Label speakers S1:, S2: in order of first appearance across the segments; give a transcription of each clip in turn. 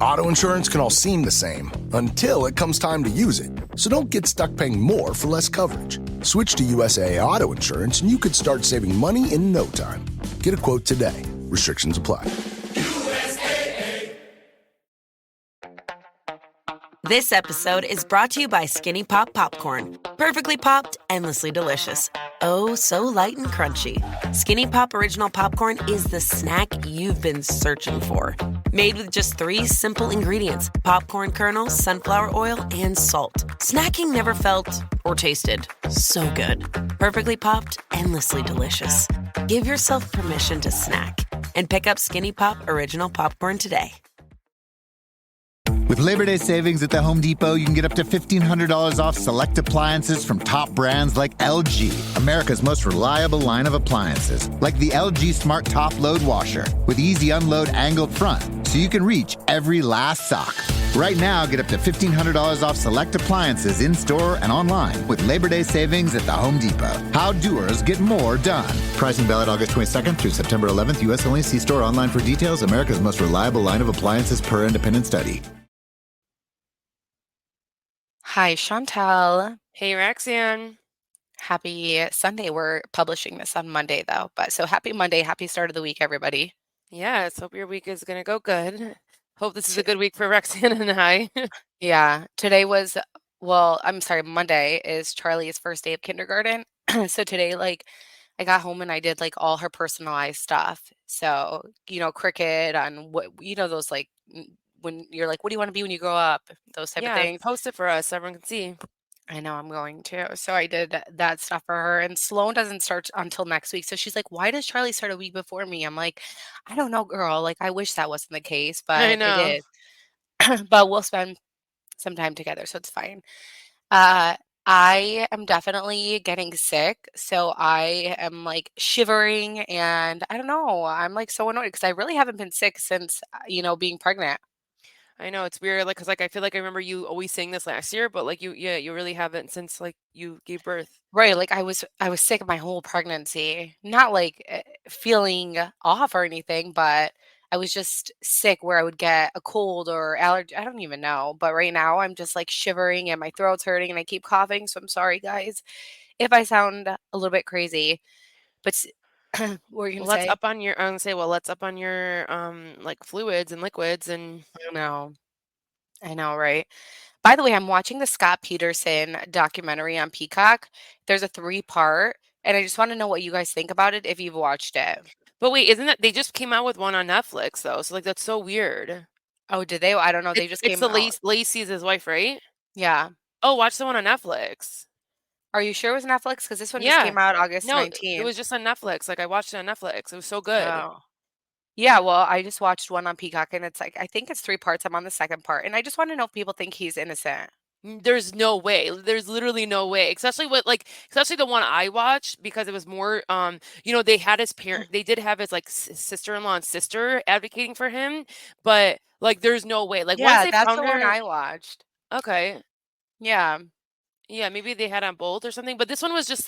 S1: Auto insurance can all seem the same until it comes time to use it. So don't get stuck paying more for less coverage. Switch to USAA Auto Insurance and you could start saving money in no time. Get a quote today. Restrictions apply.
S2: This episode is brought to you by Skinny Pop Popcorn. Perfectly popped, endlessly delicious. Oh, so light and crunchy. Skinny Pop Original Popcorn is the snack you've been searching for. Made with just 3 simple ingredients: popcorn kernels, sunflower oil, and salt. Snacking never felt or tasted so good. Perfectly popped, endlessly delicious. Give yourself permission to snack and pick up Skinny Pop Original Popcorn today.
S3: With Labor Day savings at the Home Depot, you can get up to $1,500 off select appliances from top brands like LG, America's most reliable line of appliances, like the LG Smart Top Load Washer with easy unload angled front, so you can reach every last sock. Right now, get up to $1,500 off select appliances in-store and online with Labor Day savings at the Home Depot. How doers get more done. Pricing valid August 22nd through September 11th. U.S. only. See store online for details. America's most reliable line of appliances per independent study.
S4: Hi, Chantal.
S5: Hey, Roxanne.
S4: Happy Sunday. We're publishing this on Monday, though. But so happy Monday. Happy start of the week, everybody.
S5: Yes, hope your week is going to go good. Hope this is a good week for Roxanne and I.
S4: Yeah. Today was, Monday is Charlie's first day of kindergarten. So today, I got home and I did, all her personalized stuff. So, cricket on those, when you're like, what do you want to be when you grow up? Those type of things.
S5: Post it for us so everyone can see.
S4: I know I'm going to. So I did that stuff for her. And Sloan doesn't start until next week. So she's like, why does Charlie start a week before me? I'm like, I don't know, girl. I wish that wasn't the case, but
S5: I know.
S4: it is. But we'll spend some time together, so it's fine. I am definitely getting sick. So I am shivering and I don't know. I'm so annoyed because I really haven't been sick since, being pregnant.
S5: I know it's weird, because I feel like I remember you always saying this last year, but you really haven't since you gave birth.
S4: Right, I was sick my whole pregnancy. Not feeling off or anything, but I was just sick where I would get a cold or allergy. I don't even know. But right now I'm just shivering and my throat's hurting and I keep coughing. So I'm sorry, guys, if I sound a little bit crazy. But what were you gonna say?
S5: Let's up on your fluids and liquids and
S4: I know, right? By the way, I'm watching the Scott Peterson documentary on Peacock. There's a 3-part, and I just want to know what you guys think about it if you've watched it.
S5: But wait, isn't that they just came out with one on Netflix though? So that's so weird.
S4: Oh, did they? I don't know. They just came out.
S5: Lacey's his wife, right?
S4: Yeah.
S5: Oh, watch the one on Netflix.
S4: Are you sure it was Netflix? Because this one just came out August 19th.
S5: It was just on Netflix. I watched it on Netflix. It was so good.
S4: Oh. Yeah, well, I just watched one on Peacock, and it's I think it's 3 parts. I'm on the second part, and I just want to know if people think he's innocent.
S5: There's no way. There's literally no way. Especially especially the one I watched because it was more they had his parent they did have his sister-in-law and sister advocating for him, but there's no way. Once they
S4: that's
S5: found
S4: the one I watched.
S5: Okay.
S4: Yeah.
S5: Yeah, maybe they had on both or something, but this one was just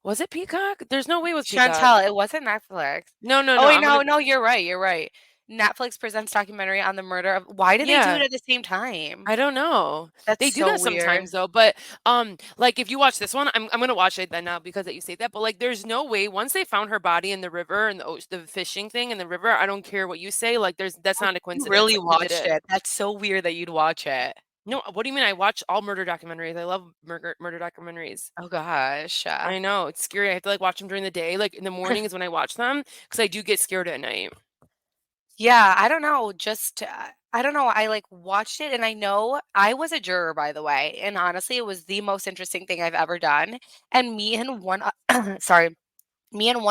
S5: was it Peacock? There's no way it was Peacock.
S4: Chantal, it wasn't Netflix.
S5: No.
S4: Oh, wait, no, you're right. Netflix presents documentary on the murder of. Why did they do it at the same time?
S5: I don't know. They do that
S4: weird.
S5: sometimes though. But if you watch this one, I'm gonna watch it then now because that you say that. But there's no way once they found her body in the river and the fishing thing in the river, I don't care what you say. That's not a coincidence.
S4: You really watched it. That's so weird that you'd watch it.
S5: No, what do you mean? I watch all murder documentaries. I love murder documentaries.
S4: Oh gosh.
S5: I know it's scary. I have to watch them during the day. In the morning is when I watch them because I do get scared at night.
S4: Yeah, I don't know. Just I don't know. I watched it and I know I was a juror, by the way. And honestly, it was the most interesting thing I've ever done. And me and one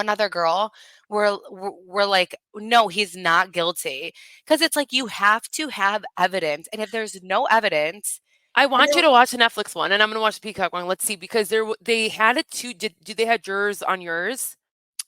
S4: other girl were like, no, he's not guilty. Because it's you have to have evidence. And if there's no evidence.
S5: I want you to watch the Netflix one and I'm going to watch the Peacock one. Let's see, because they had it too. Did they have jurors on yours?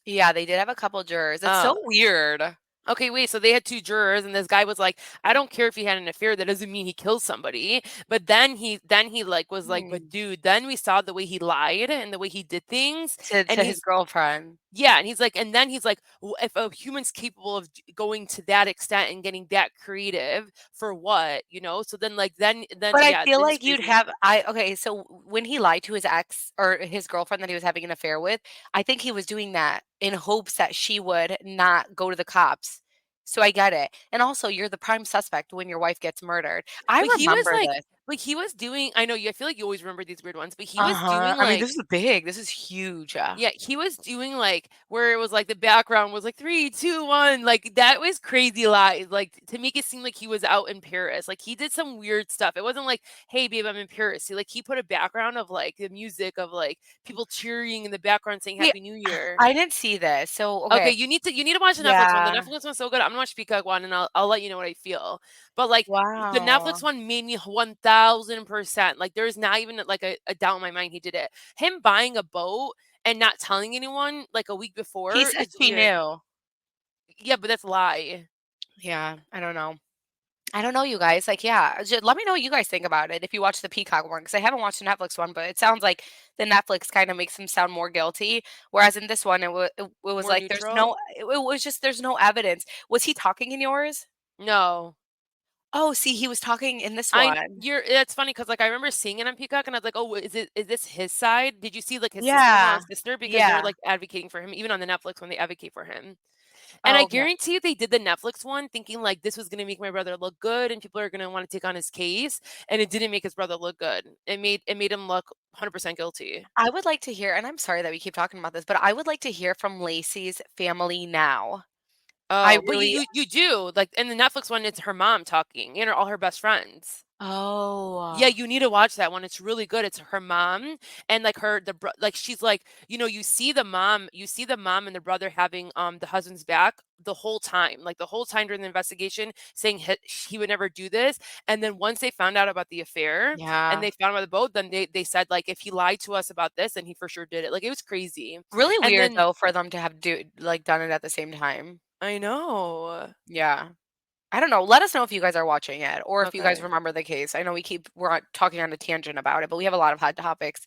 S4: Yeah, they did have a couple jurors. It's so weird.
S5: Okay, wait, so they had 2 jurors, and this guy was like, "I don't care if he had an affair, that doesn't mean he killed somebody." But then he, like, was like, "But
S4: Hmm.
S5: dude," then we saw the way he lied and the way he did things, and
S4: To his girlfriend.
S5: yeah, and he's like, If a human's capable of going to that extent and getting that creative, for what?" So then, like, then
S4: But I
S5: yeah,
S4: feel
S5: then it's
S4: like you'd
S5: crazy.
S4: have okay, so when he lied to his ex or his girlfriend that he was having an affair with, I think he was doing that in hopes that she would not go to the cops. So I get it. And also, you're the prime suspect when your wife gets murdered. I
S5: But he was
S4: remember
S5: like
S4: this.
S5: he was doing I know you I feel like you always remember these weird ones, but he was
S4: Uh-huh.
S5: doing,
S4: I mean,
S5: like
S4: this is big. This is huge.
S5: yeah, he was doing, like, where it was, like, the background was, like, 3, 2, 1, like, that was crazy lies, like, to make it seem like he was out in Paris, like, he did some weird stuff. It wasn't like, "Hey, babe, I'm in Paris." He put a background of, like, the music of, like, people cheering in the background saying
S4: See,
S5: Happy New Year.
S4: I didn't see this. So,
S5: Okay,
S4: okay.
S5: you need to watch the Netflix one. The
S4: Yeah.
S5: Netflix one's so good. I'm gonna watch Peacock one, and I'll let you know what I feel. But, like, the Netflix
S4: Wow.
S5: one made me 1000%. Like, there's not even, like, a doubt in my mind he did it. Him buying a boat and not telling anyone, like, a week
S4: He
S5: before
S4: said
S5: is
S4: she
S5: weird.
S4: knew.
S5: Yeah, but that's a lie.
S4: Yeah, I don't know. I don't know, you guys. Like, yeah, let me know what you guys think about it if you watch the Peacock one, because I haven't watched the Netflix one, but it sounds like the Netflix kind of makes him sound more guilty, whereas in this one, it was
S5: More
S4: like
S5: neutral?
S4: it was just there's no evidence. Was he talking in yours?
S5: No.
S4: Oh, see, he was talking in this one.
S5: It's funny because, like, I remember seeing it on Peacock, and I was like, "Oh, is this his side?" Did you see, like, his sister-in-law
S4: Yeah,
S5: and sister? Because they're,
S4: yeah.
S5: like, advocating for him, even on the Netflix when they advocate for him. And I
S4: Oh, okay.
S5: guarantee you they did the Netflix one thinking, like, this was gonna make my brother look good and people are gonna wanna take on his case, and it didn't make his brother look good. It made him look 100% guilty.
S4: I would like to hear, and I'm sorry that we keep talking about this, but I would like to hear from Lacey's family now. I
S5: Oh, but you
S4: really.
S5: you you do, like, in the Netflix one, it's her mom talking and all her best friends. Yeah,
S4: Oh,
S5: you need to watch that one, it's really good. It's her mom and, like, like, she's like you see the mom and the brother having, the husband's back the whole time, like, the whole time during the investigation saying he would never do this, and then once they found out about the affair and
S4: yeah.
S5: they found out about the boat, then they said, like, "If he lied to us about this, then he for sure did it." Like, it was crazy.
S4: Really
S5: And
S4: weird
S5: then
S4: though for them to have done it at the same time.
S5: I know.
S4: Yeah. I don't know. Let us know if you guys are watching it or if you guys
S5: Okay.
S4: remember the case. I know talking on a tangent about it, but we have a lot of hot topics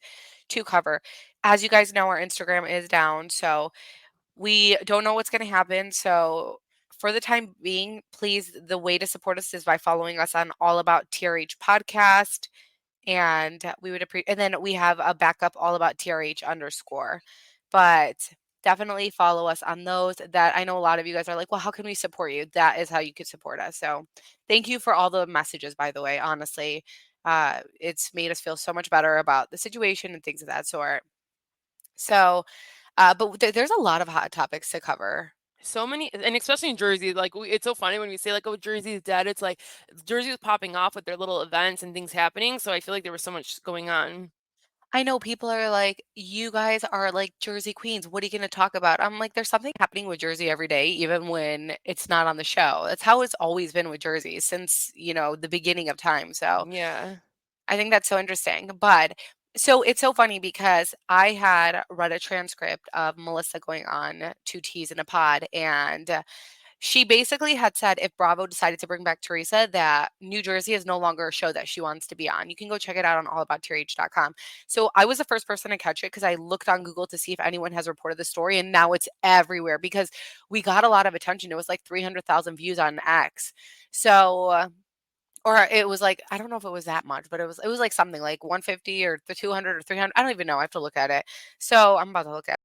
S4: to cover. As you guys know, our Instagram is down, so we don't know what's going to happen. So for the time being, please, the way to support us is by following us on All About TRH podcast. And we would appreciate, and then we have a backup all about TRH underscore. But definitely follow us on those. That I know a lot of you guys are like, well, how can we support you? That is how you could support us. So thank you for all the messages, by the way. Honestly, it's made us feel so much better about the situation and things of that sort. So, but there's a lot of hot topics to cover.
S5: So many, and especially in Jersey, like, it's so funny when we say, like, "Oh, Jersey's dead." It's like Jersey was popping off with their little events and things happening. So I feel like there was so much going on.
S4: I know people are like, you guys are like Jersey queens. What are you going to talk about? I'm like, there's something happening with Jersey every day, even when it's not on the show. That's how it's always been with Jersey since, the beginning of time. So
S5: Yeah.
S4: I think that's so interesting. But so it's so funny because I had read a transcript of Melissa going on 2 Ts in a pod, and she basically had said if Bravo decided to bring back Teresa, that New Jersey is no longer a show that she wants to be on. You can go check it out on allabouttrh.com. So I was the first person to catch it because I looked on Google to see if anyone has reported the story, and now it's everywhere because we got a lot of attention. It was like 300,000 views on X. So or it was like, I don't know if it was that much, but it was like something like 150 or the 200 or 300. I don't even know. I have to look at it. So I'm about to look at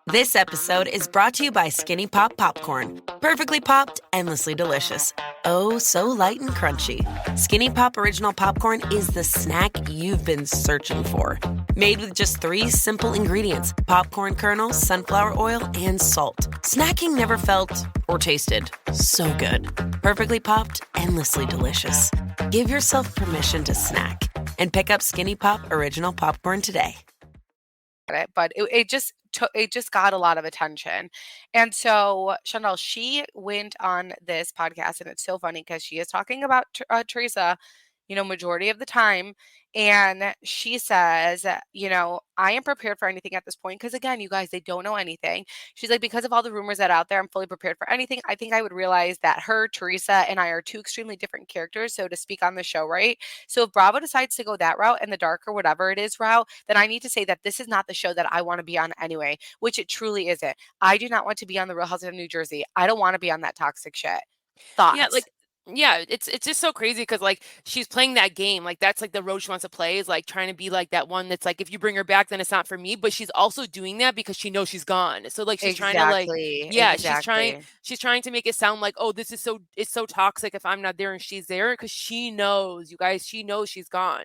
S2: This episode is brought to you by Skinny Pop Popcorn. Perfectly popped, endlessly delicious. Oh, so light and crunchy. Skinny Pop Original Popcorn is the snack you've been searching for. Made with just 3 simple ingredients: popcorn kernels, sunflower oil, and salt. Snacking never felt or tasted so good. Perfectly popped, endlessly delicious. Give yourself permission to snack and pick up Skinny Pop Original Popcorn today.
S4: it, but it just got a lot of attention. And so Chanel, she went on this podcast, and it's so funny because she is talking about Teresa, majority of the time. And she says, I am prepared for anything at this point. Because again, you guys, they don't know anything. She's like, because of all the rumors that are out there, I'm fully prepared for anything. I think I would realize that her, Teresa, and I are two extremely different characters. So to speak on the show, right? So if Bravo decides to go that route and the darker, whatever it is route, then I need to say that this is not the show that I want to be on anyway, which it truly isn't. I do not want to be on the Real Housewives of New Jersey. I don't want to be on that toxic shit.
S5: Yeah,
S4: Thoughts?
S5: like yeah, it's just so crazy because like she's playing that game. Like that's like the role she wants to play is like trying to be like that one that's like if you bring her back, then it's not for me. But she's also doing that because she knows she's gone. So like she's trying to like
S4: Exactly.
S5: yeah,
S4: Exactly.
S5: she's trying to make it sound like, oh, this is so it's so toxic if I'm not there and she's there because she knows, you guys, she knows she's gone.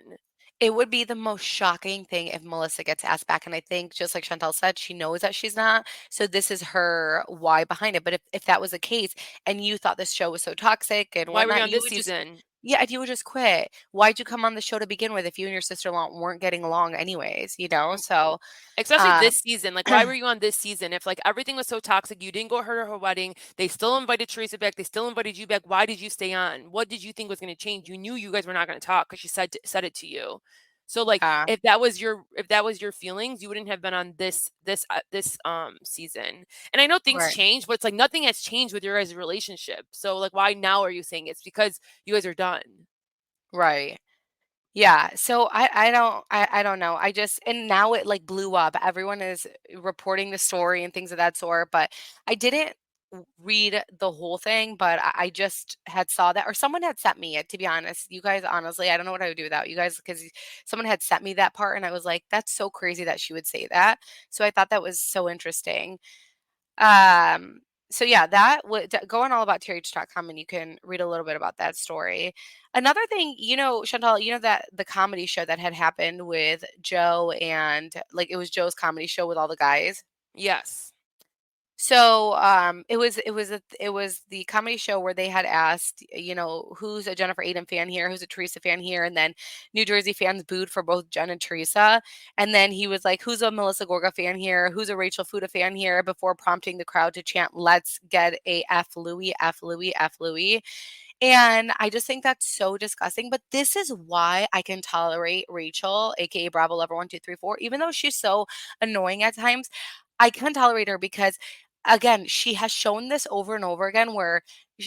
S4: It would be the most shocking thing if Melissa gets asked back, and I think just like Chantel said, she knows that she's not, so this is her why behind it, but if that was the case and you thought this show was so toxic and
S5: Why were you
S4: whatnot,
S5: on
S4: you
S5: this
S4: would just
S5: season?
S4: yeah, and you would just quit. Why'd you come on the show to begin with if you and your sister-in-law weren't getting along anyways, you know? So,
S5: Especially
S4: uh
S5: this season. Like, why were you on this season? If like everything was so toxic, you didn't go her wedding. They still invited Teresa back. They still invited you back. Why did you stay on? What did you think was going to change? You knew you guys were not going to talk because she said it to you. So like,
S4: yeah,
S5: if that was your feelings, you wouldn't have been on this season. And I know things
S4: right,
S5: change, but it's like nothing has changed with your guys' relationship. So like, why now are you saying it's because you guys are done?
S4: right. Yeah, so I don't know. I just and now it like blew up. Everyone is reporting the story and things of that sort, but I didn't read the whole thing, but I just had saw that or someone had sent me it, to be honest. You guys, honestly, I don't know what I would do without you guys because someone had sent me that part and I was like, that's so crazy that she would say that. So I thought that was so interesting. Um, so yeah, that would go on all about TRH.com and you can read a little bit about that story. Another thing, Chantal, that the comedy show that had happened with Joe and like it was Joe's comedy show with all the guys.
S5: Yes.
S4: So it was the comedy show where they had asked, who's a Jennifer Aiden fan here, who's a Teresa fan here, and then New Jersey fans booed for both Jen and Teresa, and then he was like, who's a Melissa Gorga fan here, who's a Rachel Fuda fan here, before prompting the crowd to chant, "Let's get a F Louie, F Louie, F Louie." And I just think that's so disgusting. But this is why I can tolerate Rachel, aka Bravo Lover 1234, even though she's so annoying at times. I can tolerate her because, again, she has shown this over and over again where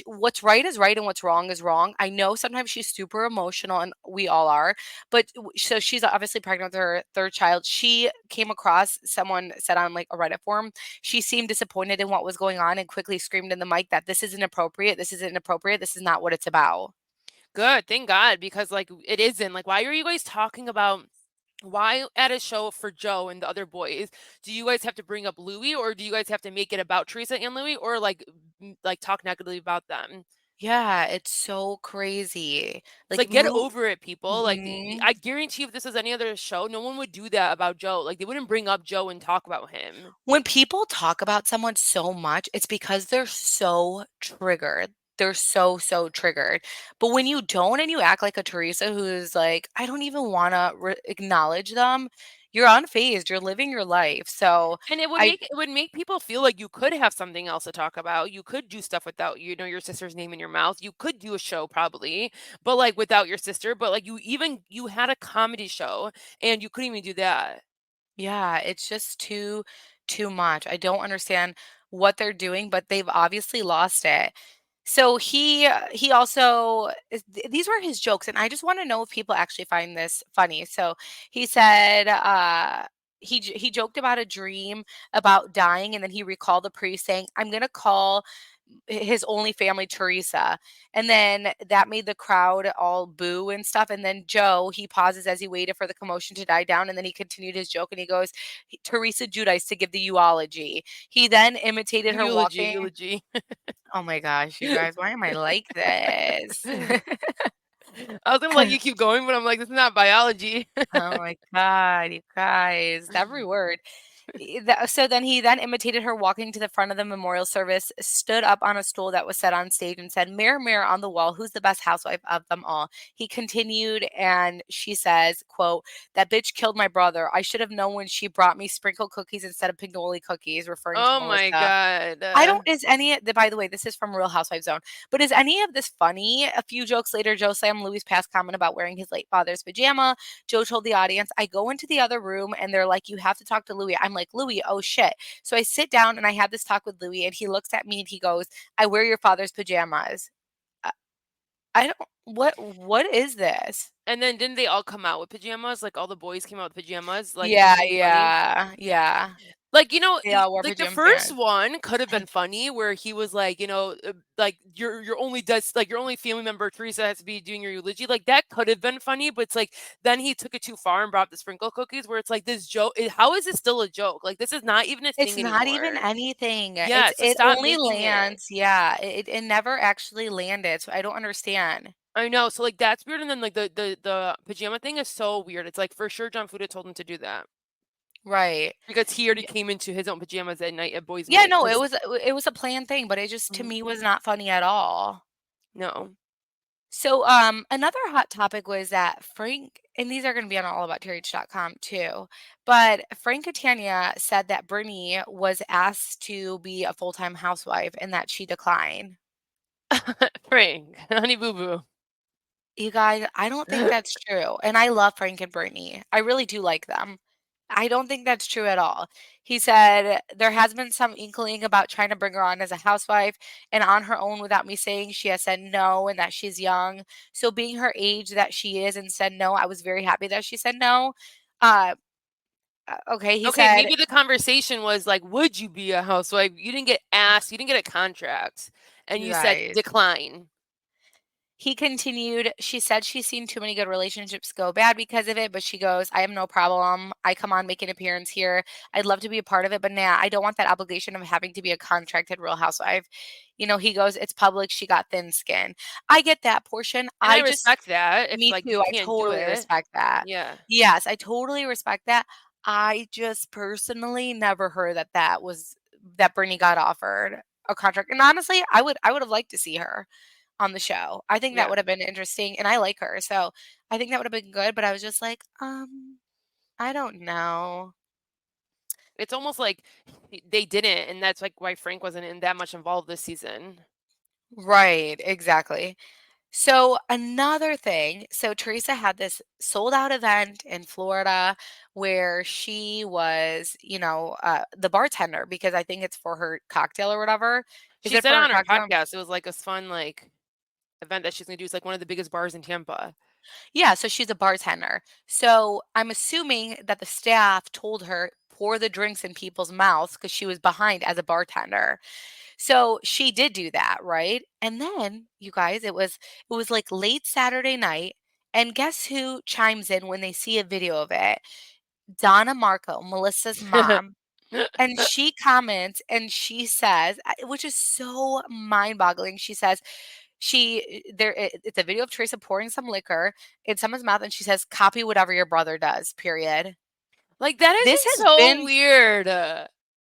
S4: what's right is right and what's wrong is wrong. I know sometimes she's super emotional, and we all are, but so she's obviously pregnant with her third child. She came across someone said on like a Reddit forum, she seemed disappointed in what was going on and quickly screamed in the mic that this is inappropriate. This is inappropriate. This is not what it's about.
S5: Good, thank God, because like it isn't. Like, why are you guys talking about why at a show for Joe and the other boys do you guys have to bring up Louis, or do you guys have to make it about Teresa and Louis, or like like talk negatively about them?
S4: Yeah, it's so crazy.
S5: It's
S4: Like
S5: like get
S4: Lou.
S5: over it, people. Like
S4: Mhm.
S5: I guarantee if this is any other show, no one would do that about Joe. Like they wouldn't bring up Joe and talk about him.
S4: When people talk about someone so much, it's because they're so triggered. They're so, so triggered. But when you don't and you act like a Teresa who's like, I don't even want to acknowledge them, you're unfazed. You're living your life. So
S5: And
S4: I,
S5: it would make people feel like you could have something else to talk about. You could do stuff without, your sister's name in your mouth. You could do a show probably, but like without your sister, but like you had a comedy show and you couldn't even do that.
S4: yeah, it's just too much. I don't understand what they're doing, but they've obviously lost it. So he also these were his jokes, and I just want to know if people actually find this funny. So he said he joked about a dream about dying, and then he recalled the priest saying, "I'm gonna call his only family Teresa," and then that made the crowd all boo and stuff. And then Joe, he pauses as he waited for the commotion to die down, and then he continued his joke, and he goes, "Teresa Judice to give the eulogy." He then imitated her
S5: Eulogy,
S4: walking.
S5: eulogy.
S4: Oh my gosh, you guys, why am I like this?
S5: I was gonna let you keep going, but I'm like, this is not biology.
S4: Oh my god, you guys, every word. So then he then imitated her walking to the front of the memorial service, stood up on a stool that was set on stage and said, "Mirror, mirror on the wall, who's the best housewife of them all?" He continued and she says, quote, "That bitch killed my brother. I should have known when she brought me sprinkle cookies instead of pinoli cookies," referring to
S5: Oh my
S4: Melissa.
S5: God.
S4: I don't is any by the way, this is from Real Housewives Zone, but is any of this funny? A few jokes later, Joe slammed Louis' past comment about wearing his late father's pajama. Joe told the audience, "I go into the other room and they're like, you have to talk to Louis." I'm like, "Louis, oh shit." So I sit down and I have this talk with Louis and he looks at me and he goes, "I wear your father's pajamas." I, I don't what is this?
S5: And then didn't they all come out with pajamas? Like all the boys came out with pajamas, like
S4: Yeah,
S5: being funny.
S4: yeah.
S5: Like,
S4: They all wore
S5: like the
S4: pajama
S5: first
S4: pants.
S5: one could have been funny where he was like, like your only does like your only family member Teresa has to be doing your eulogy. Like that could have been funny, but it's like then he took it too far and brought up the sprinkle cookies where it's like this joke. How is this still a joke? Like this is not even a
S4: It's
S5: thing
S4: not even
S5: anymore.
S4: anything.
S5: Yeah, so
S4: It
S5: stop
S4: only
S5: making it.
S4: lands, yeah. It never actually landed, so I don't understand.
S5: I know. So like that's weird. And then like the pajama thing is so weird. It's like for sure John Fuda told him to do that.
S4: Right.
S5: Because he already
S4: Yeah,
S5: came into his own pajamas at night at boys'
S4: yeah,
S5: night.
S4: no,
S5: 'Cause
S4: it was a planned thing, but it just to
S5: Mhm.
S4: me was not funny at all.
S5: No.
S4: So, another hot topic was that Frank, and these are going to be on allabouttrh.com too, but Frank Catania said that Brittany was asked to be a full-time housewife and that she declined.
S5: Frank, honey boo boo.
S4: You guys, I don't think that's true. And I love Frank and Brittany. I really do like them. I don't think that's true at all. He said there has been some inkling about trying to bring her on as a housewife and on her own without me saying she has said no and that she's young. So being her age that she is and said no, I was very happy that she said no. Uh okay, he
S5: Okay,
S4: said,
S5: maybe the conversation was like, "Would you be a housewife?" You didn't get asked, you didn't get a contract, and
S4: "You
S5: you said
S4: guys."
S5: decline.
S4: He continued, she said she's seen too many good relationships go bad because of it, but she goes, "I have no problem. I come on, make an appearance here. I'd love to be a part of it, but nah, I don't want that obligation of having to be a contracted Real Housewife." He goes, "It's public. She got thin skin." I get that portion.
S5: And I respect that if
S4: Me
S5: like you
S4: too. I
S5: can't do
S4: totally
S5: it.
S4: respect that.
S5: Yeah.
S4: Yes, I totally respect that. I just personally never heard that Brittany got offered a contract. And honestly, I would have liked to see her on the show. I think that
S5: Yeah.
S4: would have been interesting, and I like her, so I think that would have been good, but I was just like, I don't know.
S5: It's almost like they didn't, and that's like why Frank wasn't in that much involved this season.
S4: Right, exactly. So another thing, so Teresa had this sold out event in Florida where she was, the bartender because I think it's for her cocktail or whatever. Is
S5: She
S4: it
S5: said
S4: for her
S5: on her
S4: cocktail?
S5: podcast it was like a fun like event that she's gonna do. It's like one of the biggest bars in Tampa.
S4: Yeah, so she's a bartender. So I'm assuming that the staff told her pour the drinks in people's mouths because she was behind as a bartender. So she did do that, right? And then, you guys, it was like late Saturday night, and guess who chimes in when they see a video of it? Donna Marco, Melissa's mom. And she comments and she says, which is so mind-boggling. She says it's a video of Teresa pouring some liquor in someone's mouth, and she says, "Copy whatever your brother does." Period.
S5: Like that
S4: This
S5: is
S4: has
S5: so
S4: been
S5: weird.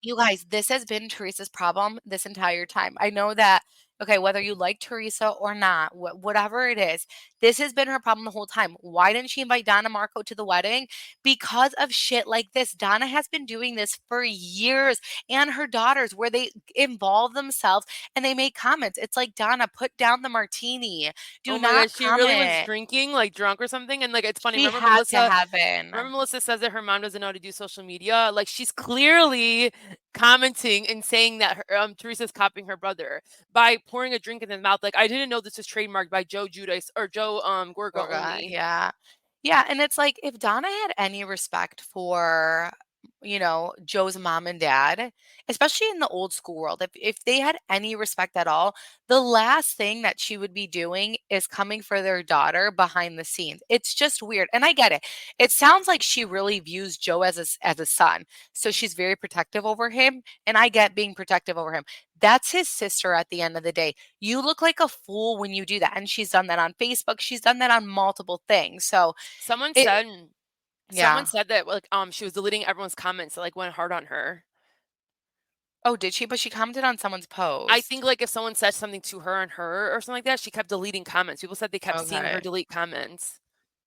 S4: You guys, this has been Teresa's problem this entire time. I know that, okay, whether you like Teresa or not, whatever it is, this has been her problem the whole time. Why didn't she invite Donna Marco to the wedding? Because of shit like this. Donna has been doing this for years, and her daughters, where they involve themselves and they make comments. It's like, Donna, put down the martini. Do
S5: Oh my
S4: not
S5: gosh, she really was
S4: comment.
S5: drinking, like drunk or something. And like it's funny.
S4: She had to have been.
S5: Remember Melissa says that her mom doesn't know how to do social media. Like she's clearly commenting and saying that Teresa's copying her brother by pouring a drink in his mouth. Like I didn't know this was trademarked by Joe Judas or Joe Gorga
S4: Gorga,
S5: only.
S4: yeah. Yeah, and it's like if Donna had any respect for, Joe's mom and dad, especially in the old school world, if they had any respect at all, the last thing that she would be doing is coming for their daughter behind the scenes. It's just weird. And I get it. It sounds like she really views Joe as a son. So she's very protective over him, and I get being protective over him. That's his sister at the end of the day. You look like a fool when you do that. And she's done that on Facebook. She's done that on multiple things. So
S5: Someone
S4: it
S5: said Someone
S4: Yeah.
S5: said that, like, she was deleting everyone's comments that, like, went hard on her.
S4: Oh, did she? But she commented on someone's
S5: I
S4: post.
S5: think, like, if someone said something to her on her or something like that, she kept deleting comments. People said they kept seeing her
S4: Okay.
S5: delete comments.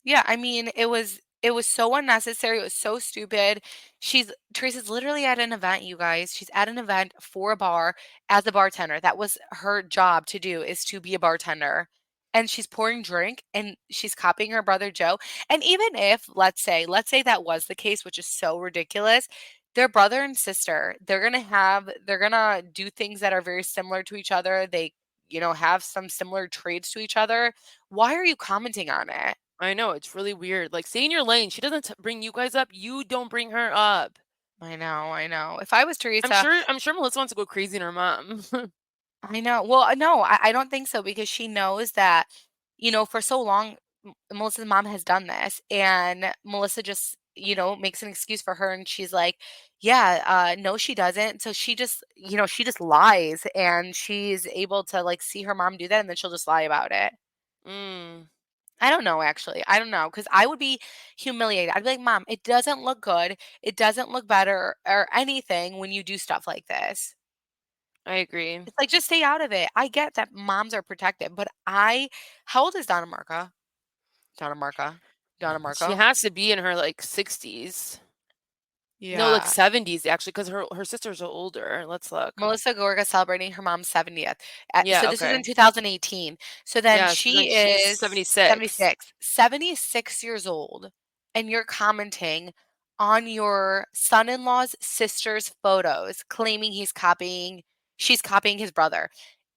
S4: Yeah, I mean, it was so unnecessary, it was so stupid. Teresa's literally at an event, you guys. She's at an event for a bar as a bartender. That was her job to do, is to be a bartender. And she's pouring drink and she's copying her brother Joe. And even if, let's say that was the case, which is so ridiculous, their brother and sister, they're gonna do things that are very similar to each other. They, have some similar traits to each other. Why are you commenting on it?
S5: I know, it's really weird. Like, stay in your lane. She doesn't bring you guys up. You don't bring her up.
S4: I know, I know. If I was Teresa,
S5: I'm sure Melissa wants to go crazy on her mom.
S4: I know. Well, no, I don't think so because she knows that, for so long, Melissa's mom has done this, and Melissa just, makes an excuse for her, and she's like, "Yeah, no, she doesn't." So she just lies, and she's able to like see her mom do that, and then she'll just lie about it.
S5: Mm,
S4: I don't know, actually. I don't know because I would be humiliated. I'd be like, "Mom, it doesn't look good. It doesn't look better or anything when you do stuff like this."
S5: I agree.
S4: It's like, just stay out of it. I get that moms are protected, but how old is Donna Marca? Donna Marca? Donna
S5: She
S4: Marco?
S5: has to be in her, like, 60s. No, like,
S4: Yeah.
S5: 70s, actually, because her sisters are older. Let's look.
S4: Melissa Gorga celebrating her mom's 70th. So
S5: Yeah,
S4: this was in
S5: okay.
S4: 2018. So then
S5: Yeah, so then
S4: she
S5: she's
S4: is
S5: 76.
S4: 76 years old, and you're commenting on your son-in-law's sister's photos, claiming she's copying his brother.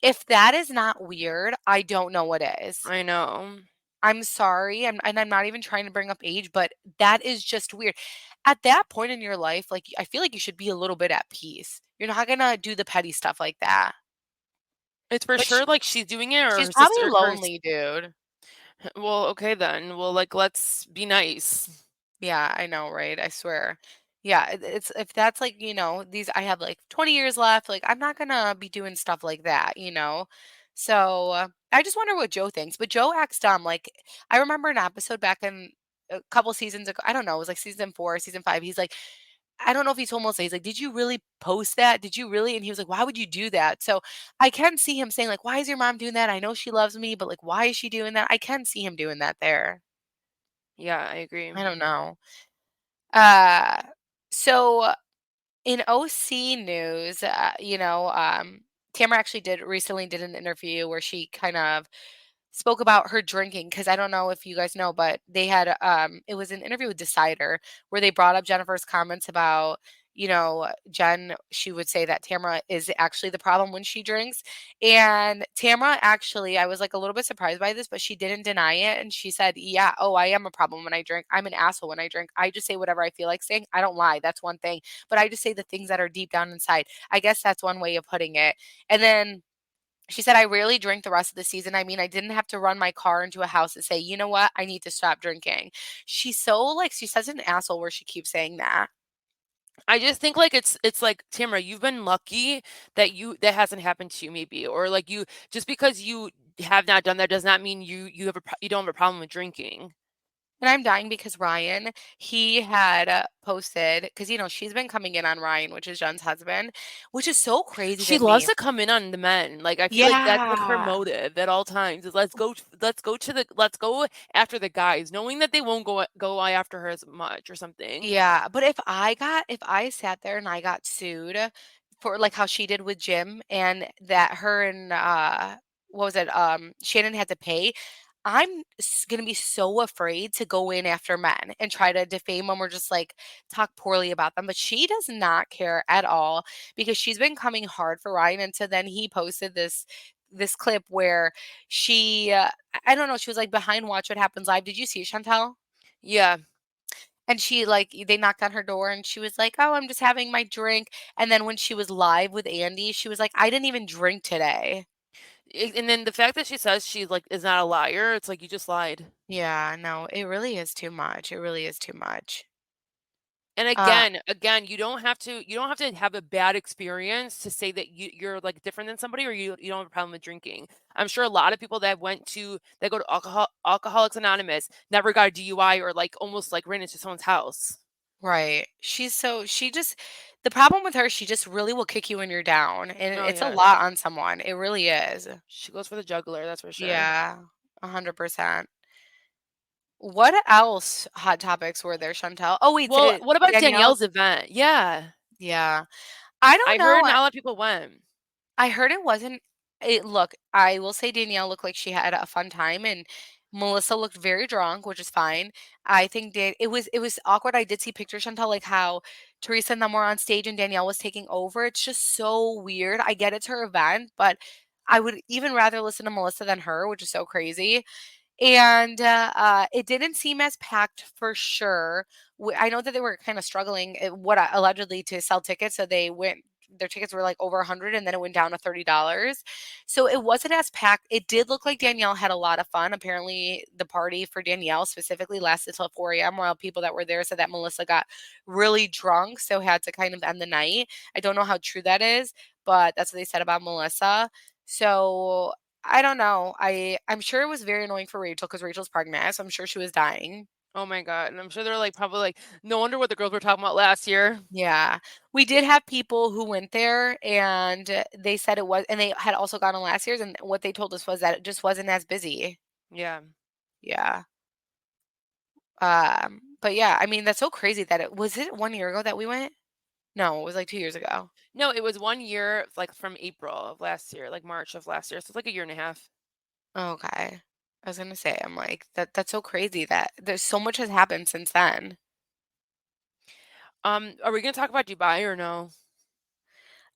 S4: If that is not weird, I don't know what is.
S5: I know.
S4: I'm sorry, and I'm not even trying to bring up age, but that is just weird. At that point in your life, like, I feel like you should be a little bit at peace. You're not gonna do the petty stuff like that.
S5: It's for
S4: But sh
S5: sure, like, she's doing it or
S4: she's
S5: her
S4: probably
S5: sister her
S4: lonely, dude.
S5: well, okay then. Well, like, let's be nice.
S4: Yeah, I know, right? I swear. Yeah, it's if that's like, these I have like 20 years left, like I'm not gonna be doing stuff like that. So I just wonder what Joe thinks. But Joe acts dumb. Like I remember an episode back in a couple seasons ago. I don't know, it was like season 4, season 5. He's like, I don't know if he told Melissa, he's like, "Did you really post that? Did you really?" And he was like, "Why would you do that?" So I can see him saying, like, "Why is your mom doing that? I know she loves me, but like, why is she doing that?" I can see him doing that there.
S5: Yeah, I agree.
S4: I don't know. Uh, so in OC news, Tamara actually did an interview where she kind of spoke about her drinking because I don't know if you guys know, but they had it was an interview with Decider where they brought up Jennifer's comments about, Jen, she would say that Tamara is actually the problem when she drinks. And Tamara actually, I was like a little bit surprised by this, but she didn't deny it. And she said, "Yeah, oh, I am a problem when I drink. I'm an asshole when I drink. I just say whatever I feel like saying. I don't lie. That's one thing. But I just say the things that are deep down inside." I guess that's one way of putting it. And then she said, "I rarely drink the rest of the season. I mean, I didn't have to run my car into a house and say, you know what? I need to stop drinking." She's so like, she's such an asshole where she keeps saying that.
S5: I just think like it's like Tamara, you've been lucky that that hasn't happened to you maybe, or like you just because you have not done that does not mean you don't have a problem with drinking.
S4: And I'm dying because Ryan, he had posted, because, she's been coming in on Ryan, which is Jen's husband, which is so crazy
S5: She
S4: to
S5: loves
S4: me.
S5: to come in on the men. Like I feel like that's like her
S4: Yeah.
S5: motive at all times is let's go after the guys, knowing that they won't go after her as much or something.
S4: Yeah, but if I sat there and I got sued for like how she did with Jim and that her and what was it? Shannon had to pay. Gonna be so afraid to go in after men and try to defame them or just like talk poorly about them. But she does not care at all because she's been coming hard for Ryan. And so then he posted this clip where I don't know, she was like behind Watch What Happens Live. Did you see it, Chantel?
S5: Yeah.
S4: And she like they knocked on her door and she was like, "Oh, I'm just having my drink." And then when she was live with Andy, she was like, "I didn't even drink today."
S5: And then the fact that she says she like is not a liar, it's like you just lied.
S4: Yeah, no, it really is too much. It really is too much.
S5: And
S4: Uh,
S5: again, you don't have to have a bad experience to say that you're like different than somebody or you don't have a problem with drinking. I'm sure a lot of people that go to Alcoholics Anonymous never got a DUI or like almost like ran into someone's house.
S4: right. She just the problem with her, she just really will kick you when you're down, and
S5: Oh
S4: it's a
S5: yeah.
S4: lot on someone. It really is.
S5: She goes for the juggler, that's for sure.
S4: Yeah, 100%. What else hot topics were there, Chantel? Oh, wait,
S5: Well,
S4: did
S5: what about
S4: Danielle?
S5: Danielle's event? Yeah.
S4: Yeah. I don't
S5: I
S4: know.
S5: heard not a lot of people went.
S4: I heard it wasn't look, I will say Danielle looked like she had a fun time, and Melissa looked very drunk, which is fine. I think it was awkward. I did see pictures, Chantel, like how Teresa and them were on stage and Danielle was taking over. It's just so weird. I get it's her event, but I would even rather listen to Melissa than her, which is so crazy. And, it didn't seem as packed for sure. I know that they were kinda struggling, allegedly to sell tickets, so their tickets were, like, over 100 and then it went down to $30. So it wasn't as packed. It did look like Danielle had a lot of fun. Apparently, the party for Danielle specifically lasted till 4 AM, while people that were there said that Melissa got really drunk, so had to kind of end the night. I don't know how true that is, but that's what they said about Melissa. So I don't know. I'm sure it was very annoying for Rachel because Rachel's pregnant, so I'm sure she was dying.
S5: Oh my god, and I'm sure they're like probably like, no wonder what the girls were talking about last year.
S4: Yeah. We did have people who went there and they said it was and they had also gone on last year's and what they told us was that it just wasn't as busy.
S5: Yeah.
S4: Yeah. But yeah, I mean that's so crazy that it 1 year ago that we went? No, it was like 2 years ago.
S5: No, it was 1 year, like from April of last year, like March of last year. So it's like a year and a half.
S4: Okay. I was gonna say, I'm like, that's so crazy that there's so much has happened since then.
S5: Are we gonna talk about Dubai or no?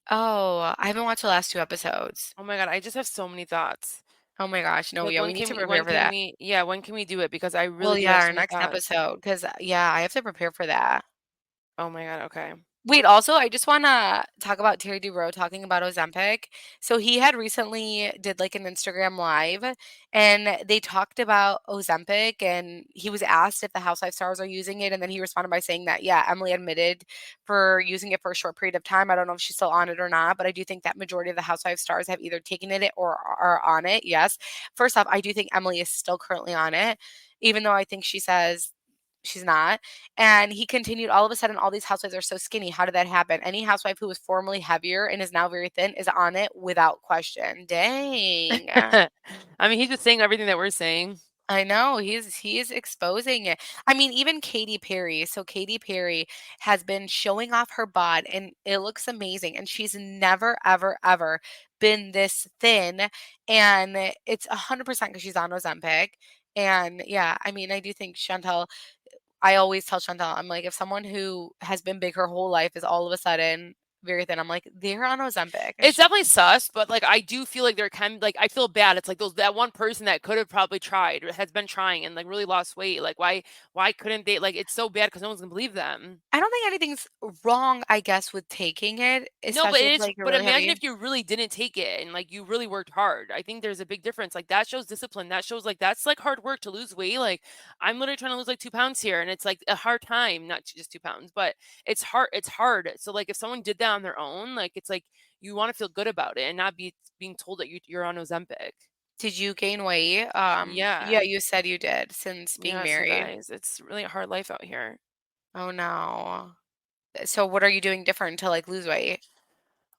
S4: Oh, I haven't watched the last 2 episodes.
S5: Oh my god, I just have so many thoughts.
S4: Oh my gosh, no,
S5: Like
S4: yeah, we need to prepare for that.
S5: when can we do it? Because I
S4: Well,
S5: really do
S4: yeah,
S5: have
S4: our
S5: so many
S4: next
S5: thoughts.
S4: episode, because yeah, I have to prepare for that.
S5: Oh my god, okay.
S4: Wait, also, I just wanna talk about Terry Dubrow talking about Ozempic. So he had recently did like an Instagram live and they talked about Ozempic and he was asked if the Housewife stars are using it and then he responded by saying that yeah, Emily admitted for using it for a short period of time. I don't know if she's still on it or not, but I do think that majority of the Housewife stars have either taken it or are on it. Yes. First off, I do think Emily is still currently on it, even though I think she says she's not. And he continued, all of a sudden, all these housewives are so skinny. How did that happen? Any housewife who was formerly heavier and is now very thin is on it without question. Dang.
S5: I mean, he's just saying everything that we're saying.
S4: I know he is exposing it. I mean, even Katy Perry. So Katy Perry has been showing off her bod and it looks amazing. And she's never, ever, ever been this thin. And it's 100% because she's on Ozempic. And yeah, I mean, I do think Chantel I always tell Chantal, I'm like, if someone who has been big her whole life is all of a sudden very thin, I'm like, they're on Ozempic.
S5: It's definitely sus, but like I do feel like there can like I feel bad. It's like that one person that could have probably tried or has been trying and like really lost weight. Like why couldn't they like it's so bad because no one's gonna believe them.
S4: I don't think anything's wrong, I guess, with taking it,
S5: No, but
S4: especially
S5: it
S4: if
S5: is
S4: like you're
S5: but
S4: really
S5: imagine
S4: heavy.
S5: if you really didn't take it and like you really worked hard. I think there's a big difference. Like that shows discipline. That shows like that's like hard work to lose weight. Like I'm literally trying to lose like 2 pounds here and it's like a hard time, not just 2 pounds, but it's hard. So like if someone did that on their own, like it's like you want to feel good about it and not being told that you're on Ozempic.
S4: Did you gain weight?
S5: Yeah.
S4: Yeah, you said you did since being
S5: Yes, you
S4: married.
S5: guys. It's really a hard life out here.
S4: Oh no. So what are you doing different to like lose weight?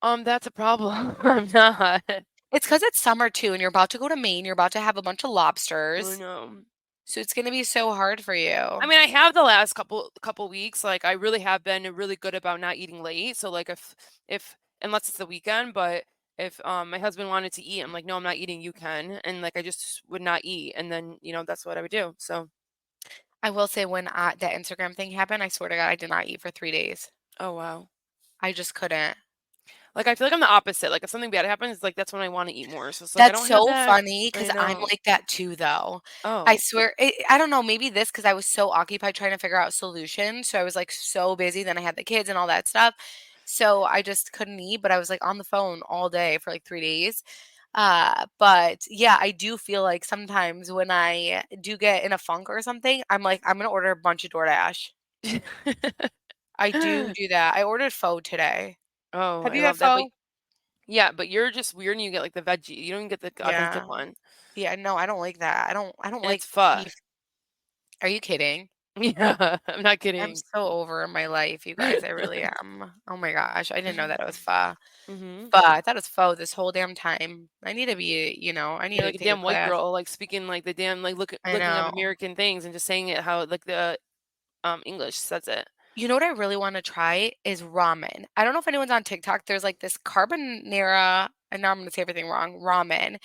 S5: That's a problem. I'm not.
S4: It's because it's summer too, and you're about to go to Maine. You're about to have a bunch of
S5: Oh
S4: lobsters.
S5: no.
S4: So it's gonna be so hard for
S5: I
S4: you.
S5: mean, I have the last couple weeks. Like, I really have been really good about not eating late. So, like, if unless it's the weekend, but if my husband wanted to eat, I'm like, no, I'm not eating. You can, and like, I just would not eat, and then that's what I would do. So,
S4: I will say when that Instagram thing happened, I swear to God, I did not eat for 3 days.
S5: oh wow.
S4: I just couldn't.
S5: Like, I feel like I'm the opposite. Like, if something bad happens, like that's when I want to eat more. So it's like I
S4: That's
S5: don't have
S4: so
S5: that.
S4: funny
S5: I
S4: because I'm
S5: know.
S4: like that too, though. I
S5: Oh.
S4: swear, I don't know, maybe this because I was so occupied trying to figure out solutions. So I was like so busy. Then I had the kids and all that stuff. So I just couldn't eat, but I was like on the phone all day for like 3 days. But yeah, I do feel like sometimes when I do get in a funk or something, I'm like, I'm gonna order a bunch of DoorDash. I do that. I ordered pho today.
S5: Oh,
S4: Have
S5: I
S4: you had
S5: love that. But
S4: pho?
S5: yeah, but you're just weird and you get like the veggie. You don't get the authentic
S4: Yeah.
S5: one.
S4: Yeah, no, I don't like that. I don't
S5: And
S4: like
S5: it's pho.
S4: beef. Are you kidding?
S5: Yeah, I'm not
S4: I'm
S5: kidding.
S4: so over my life, you guys. I really am. Oh my gosh, I didn't know that it was pho.
S5: Mhm.
S4: Pho. I thought it was pho this whole damn time. I need to be, I need
S5: You're
S4: to
S5: like a
S4: take a
S5: damn white
S4: class.
S5: girl, like speaking like the damn like
S4: I
S5: looking up
S4: know.
S5: American things and just saying it how like the English says it.
S4: You know what I really want to try is ramen. I don't know if anyone's on TikTok. There's like this carbonara, and now I'm going to say everything wrong, ramen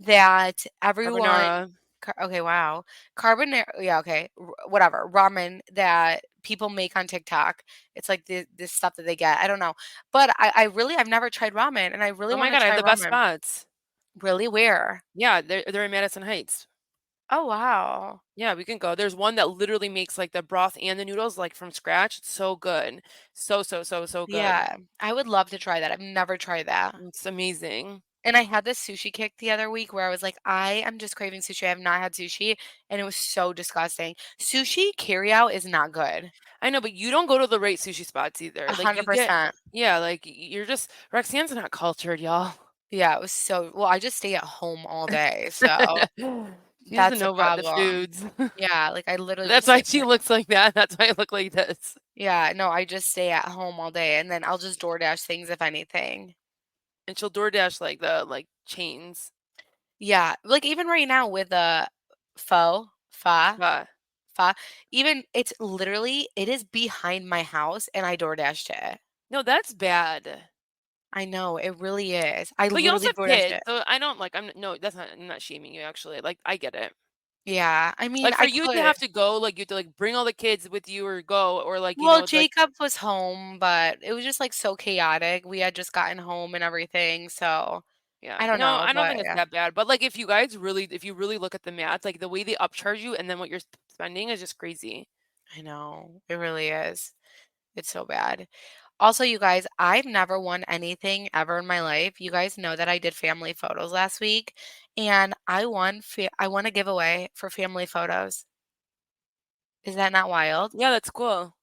S4: that everyone,
S5: Carbonara.
S4: okay, wow. Carbonara, yeah, okay, whatever. Ramen that people make on TikTok. It's like this stuff that they get. I don't know. But I've never tried ramen and I really
S5: Oh my
S4: want to
S5: god, I have
S4: try
S5: the best
S4: ramen.
S5: spots.
S4: Really? Where?
S5: Yeah, they're in Madison Heights.
S4: Oh, wow.
S5: Yeah, we can go. There's one that literally makes like the broth and the noodles like from scratch. It's so good. So good.
S4: Yeah, I would love to try that. I've never tried that.
S5: It's amazing.
S4: And I had this sushi kick the other week where I was like, I am just craving sushi. I have not had sushi, and it was so disgusting. Sushi carryout is not good.
S5: I know, but you don't go to the right sushi spots either. Like you get
S4: 100%.
S5: yeah, like you're just Roxanne's not cultured, y'all.
S4: Yeah, it was so well, I just stay at home all day, so
S5: She doesn't
S4: that's the
S5: know about the
S4: problem.
S5: foods.
S4: Yeah, like I literally
S5: That's
S4: just
S5: why
S4: stay
S5: she looks like that. That's why I look like this.
S4: yeah, no, I just stay at home all day and then I'll just DoorDash things if anything.
S5: And she'll DoorDash like the like chains.
S4: Yeah, like even right now with
S5: But
S4: pho, even it's literally it is behind my house and I DoorDashed it.
S5: no, that's bad.
S4: I know, it really is. I
S5: But you also
S4: literally
S5: have
S4: DoorDashed
S5: kids,
S4: it.
S5: so I don't like I'm no, that's not I'm not shaming you actually. Like I get it.
S4: Yeah, I mean,
S5: Like for
S4: I
S5: you to
S4: could.
S5: have to go, like you have to like bring all the kids with you or go or like,
S4: Well,
S5: like
S4: Jacob was home, but it was just, like, so chaotic. We had just gotten home and everything, so
S5: yeah.
S4: I don't
S5: No,
S4: know,
S5: I don't
S4: but
S5: think it's
S4: yeah,
S5: that bad. But like if you really look at the math, like the way they upcharge you and then what you're spending is just crazy.
S4: I know. It really is. It's so bad. Also, you guys, I've never won anything ever in my life. You guys know that I did family photos last week, and I won a giveaway for family photos. Is that not wild?
S5: Yeah, that's cool.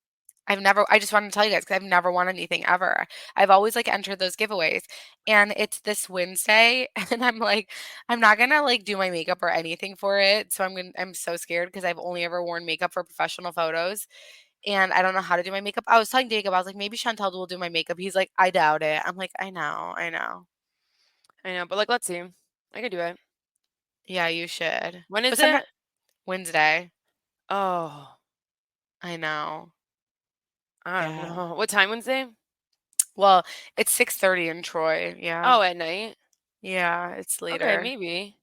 S4: I just wanted to tell you guys because 'cause I've never won anything ever. I've always, like, entered those giveaways, and it's this Wednesday, and I'm like, I'm not gonna, like, do my makeup or anything for it, so I'm so scared because 'cause I've only ever worn makeup for professional photos, and I don't know how to do my makeup. I was telling Jacob, I was like, "Maybe Chantel will do my makeup." He's like, "I doubt it." I'm like, "I know, I know."
S5: I know, but like let's see. I can do it.
S4: Yeah, you should.
S5: When
S4: But
S5: is
S4: sometimes
S5: it?
S4: Wednesday.
S5: Oh,
S4: I know.
S5: I don't
S4: Yeah.
S5: know. What time Wednesday?
S4: Well, it's 6:30 in Troy. Yeah.
S5: Oh, at night.
S4: Yeah, it's
S5: Okay,
S4: later.
S5: maybe.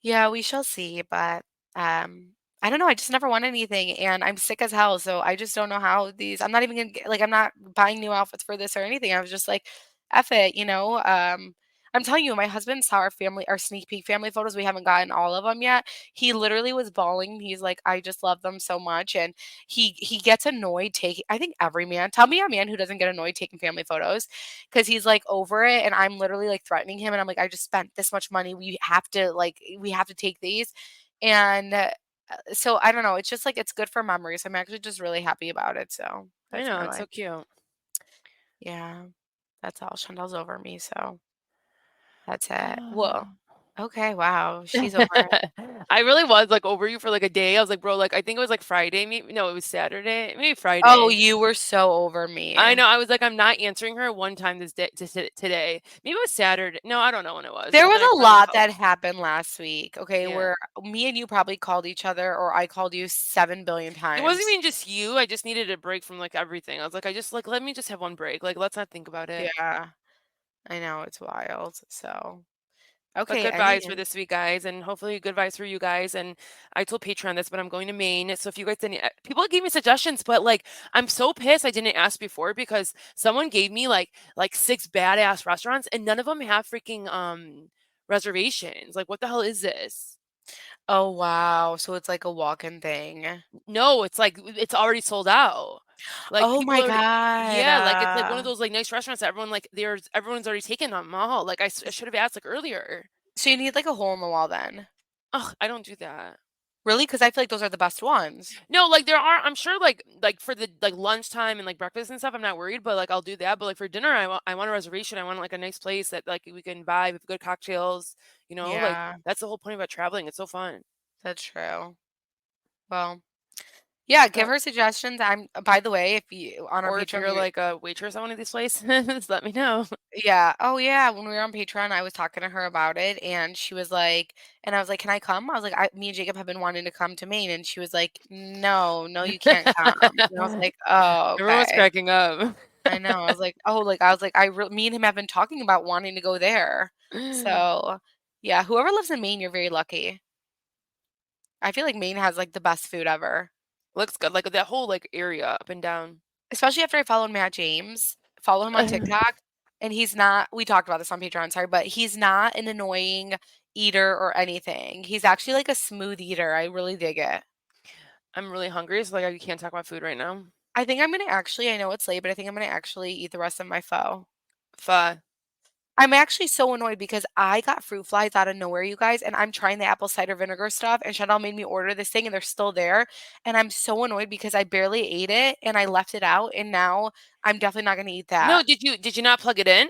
S4: Yeah, we shall see, but, I don't know, I just never want anything, and I'm sick as hell, so I just don't know how these I'm not even gonna get like, I'm not buying new outfits for this or anything, I was just like, "F it," I'm telling you, my husband saw our sneak peek family photos, we haven't gotten all of them yet. He literally was bawling, he's like, "I just love them so much," and he gets annoyed taking I think every man tell me a man who doesn't get annoyed taking family photos, because he's like over it and I'm literally like threatening him and I'm like, I just spent this much money. We have to take these. And so I don't know. It's just like it's good for memories. I'm actually just really happy about it. So
S5: I
S4: that's
S5: know,
S4: my
S5: it's so
S4: life.
S5: cute.
S4: Yeah, that's all. Chantel's over me. So that's it. Whoa. Okay. Wow. She's over.
S5: I really was like over you for like a day. I was like, bro, like I think it was like Friday. Maybe no, it was Saturday. Maybe
S4: Oh,
S5: Friday.
S4: you were so over me.
S5: I know. I was like, I'm not answering her one time this day today. Maybe it was Saturday. No, I don't know when it was.
S4: There
S5: And then I
S4: was a
S5: finally
S4: lot
S5: called.
S4: that happened last week, okay,
S5: Yeah.
S4: where me and you probably called each other or I called you 7 billion
S5: It wasn't
S4: times.
S5: even just you. I just needed a break from like everything. I was like, I just like let me just have one break. Like let's not think about it.
S4: Yeah, I know it's wild. So,
S5: But
S4: okay,
S5: good vibes for
S4: any
S5: this week, guys, and hopefully good vibes for you guys. And I told Patreon this, but I'm going to Maine. So if you guys didn't, people gave me suggestions, but like I'm so pissed I didn't ask before because someone gave me like six badass restaurants and none of them have freaking reservations. Like what the hell is this?
S4: Oh, wow. So it's like a walk-in thing.
S5: No, it's like it's already sold out. Like
S4: Oh
S5: people
S4: my
S5: already.
S4: god.
S5: Yeah, like it's like one of those like nice restaurants that everyone like everyone's already taken them all. Like I should have asked like earlier.
S4: So you need like a hole in the wall then.
S5: Oh, I don't do that.
S4: Really? Because I feel like those are the best ones.
S5: No, like there are. I'm sure, like for the like lunchtime and like breakfast and stuff. I'm not worried, but like I'll do that. But like for dinner, I want a reservation. I want like a nice place that like we can buy with good cocktails. Like
S4: Yeah,
S5: that's the whole point about traveling. It's so fun.
S4: that's true. Well, yeah, give
S5: Uh,
S4: her suggestions. By the way, if you on our
S5: or if
S4: Patreon,
S5: you're like a waitress at one of these places, let me know.
S4: yeah. Oh, yeah. When we were on Patreon, I was talking to her about it, and she was like, and I was like, "Can I come?" I was like, Me and Jacob have been wanting to come to Maine," and she was like, "No, no, you can't come." And I was like, "Oh,
S5: Everyone was
S4: okay."
S5: cracking up.
S4: I know. I was like, "Oh," me and him have been talking about wanting to go there. So, yeah, whoever lives in Maine, you're very lucky. I feel like Maine has like the best food ever.
S5: Looks good. Like that whole like area up and down.
S4: Especially after I followed Matt James, follow him on TikTok, and he's not we talked about this on Patreon, sorry, but he's not an annoying eater or anything. He's actually like a smooth eater. I really dig it.
S5: I'm really hungry, so like I can't talk about food right now.
S4: I think I'm gonna actually, I know it's late, but I think I'm gonna actually eat the rest of my pho.
S5: Pho.
S4: I'm actually so annoyed because I got fruit flies out of nowhere, you guys, and I'm trying the apple cider vinegar stuff, and Chanel made me order this thing, and they're still there, and I'm so annoyed because I barely ate it, and I left it out, and now I'm definitely not gonna eat
S5: No,
S4: that.
S5: did you not plug it in?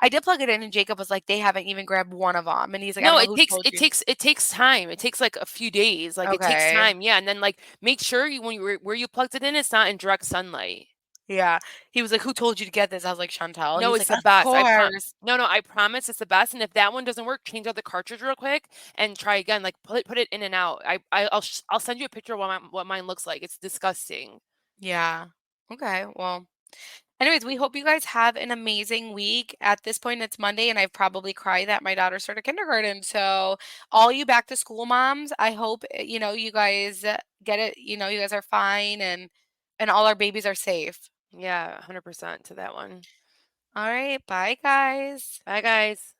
S4: I did plug it in, and Jacob was like, "They haven't even grabbed one of them," and he's like, "I
S5: No,
S4: don't know
S5: it
S4: who
S5: takes
S4: told
S5: it
S4: you."
S5: takes it takes time. It takes like a few days. Like it takes
S4: Okay.
S5: time. Yeah, and then like make sure you when you where you plugged it in, it's not in direct sunlight.
S4: Yeah. He was like, "Who told you to get this?" I was like, "Chantel." And he
S5: No,
S4: was
S5: it's
S4: like,
S5: the
S4: "Of
S5: best.
S4: course."
S5: No, I promise it's the best. And if that one doesn't work, change out the cartridge real quick and try again. Like put it in and out. I'll send you a picture of what mine looks like. It's disgusting.
S4: Yeah. Okay. Well, anyways, we hope you guys have an amazing week. At this point, it's Monday, and I've probably cried that my daughter started kindergarten. So, all you back to school moms, I hope you guys get it. You guys are fine, and all our babies are safe.
S5: Yeah, 100% to that one.
S4: All right. Bye, guys.
S5: Bye, guys.